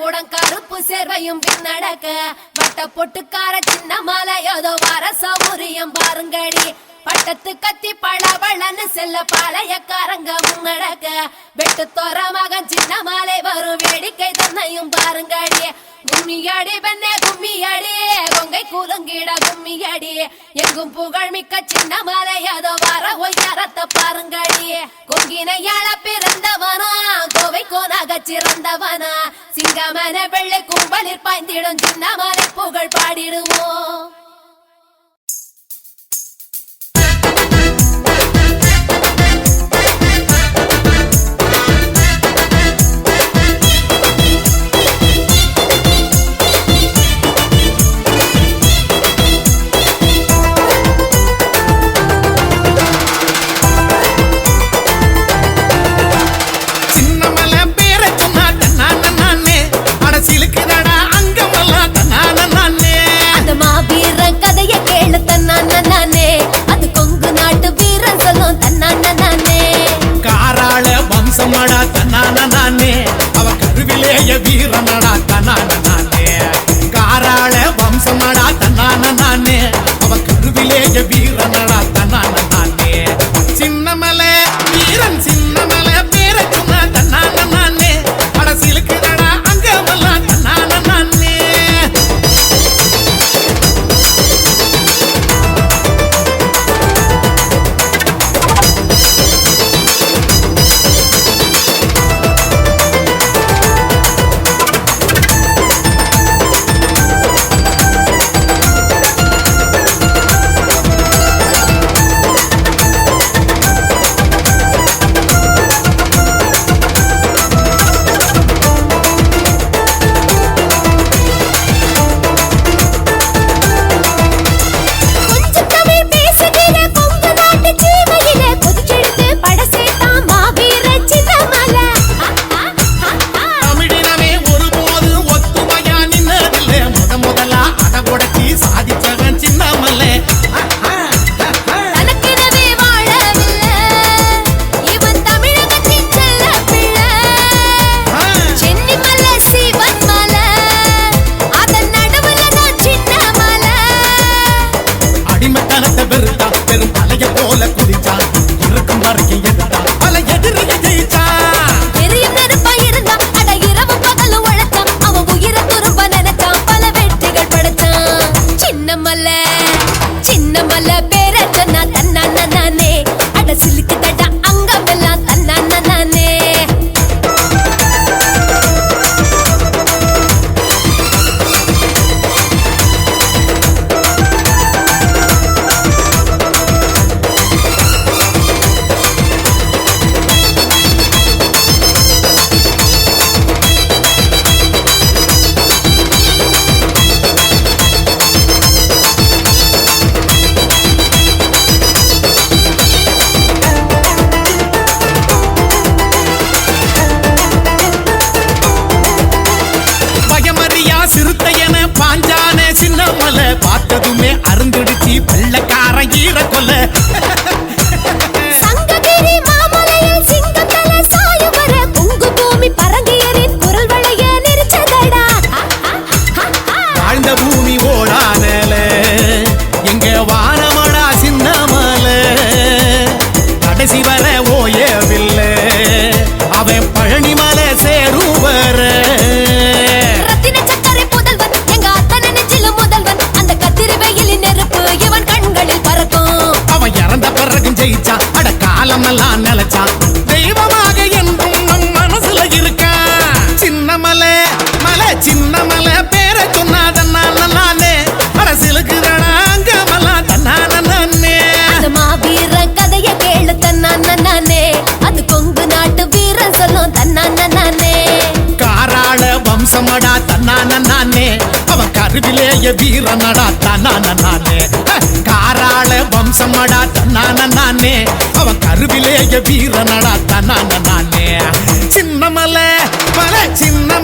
பள்ளிக்கூடம் கருப்பு சேர்வையும் பின்னடக்க வட்ட பொட்டுக்கார சின்ன மாலை ஏதோ வர சௌரியம் பாருங்கடி பட்டத்து கத்தி பழவளன்னு செல்ல பாளையக்காரங்க முன்னடக்க வெட்டு தோற மகன் சின்ன மாலை வரும் வேடிக்கை தன்னையும் பாருங்கடி கும்மியடி பெண்ணே கும்மியடி கொங்கை கூலுங்கிட கும்மியடி எங்கும் புகழ் மிக்க சின்ன மாலை ஏதோ வர ஒய்யாரத்தை பாருங்கடி கொங்கினையாள பிறந்தவனா கோவை கோனாக சிறந்தவனா சிங்கமன வெள்ளை கும்பலில் பாய்ந்திடும் சின்ன மாலை புகழ் பாடிடுவோம். அவ கருவிலேய வீரனடா தன்னானே காராள வம்சமடா தன்னானே அவ கருவிலேய வீரனடா தன்னானே சின்னமலை வீரன் சின்னமலை பேர சொன்ன தன்னானே அடசிலுக்குடா அங்கமெல்லாம் தன்னானே பார்த்ததுமே அருந்துடுச்சி வெள்ளக்கார ஈர கொல்ல சங்ககிரி மாமலையில் சிங்கத்தல சாயுவர பொங்கு பூமி பரங்கியரின் குரல் வளைய நெரிச்சதடா வாழ்ந்த பூமி ஓடானல எங்க வானமடா சின்னமல கடைசி வர ஓயவில்லை அவன் பழனிமலை சேருவர அட காலமெல்லாம் நிலைச்சான் தெய்வமாக என்றும் நம் மனசுல இருக்கா சின்னமலை மலை சின்னமலை பேர சொன்னாதே அரசியலுக்குதானா அங்கமெல்லாம் தன்னானே மாவீர கதைய கேளு தன்னானே அது கொங்கு நாட்டு வீரன் சொல்லும் தன்னானே காராள வம்சமடா தன்னானே அவன் கருவிலேய வீரனடா தன்னானே காராள வம்சமடா தன்னானே அவன் கருவிலேய வீரனடா தன்னானே சின்னமலை மலை சின்ன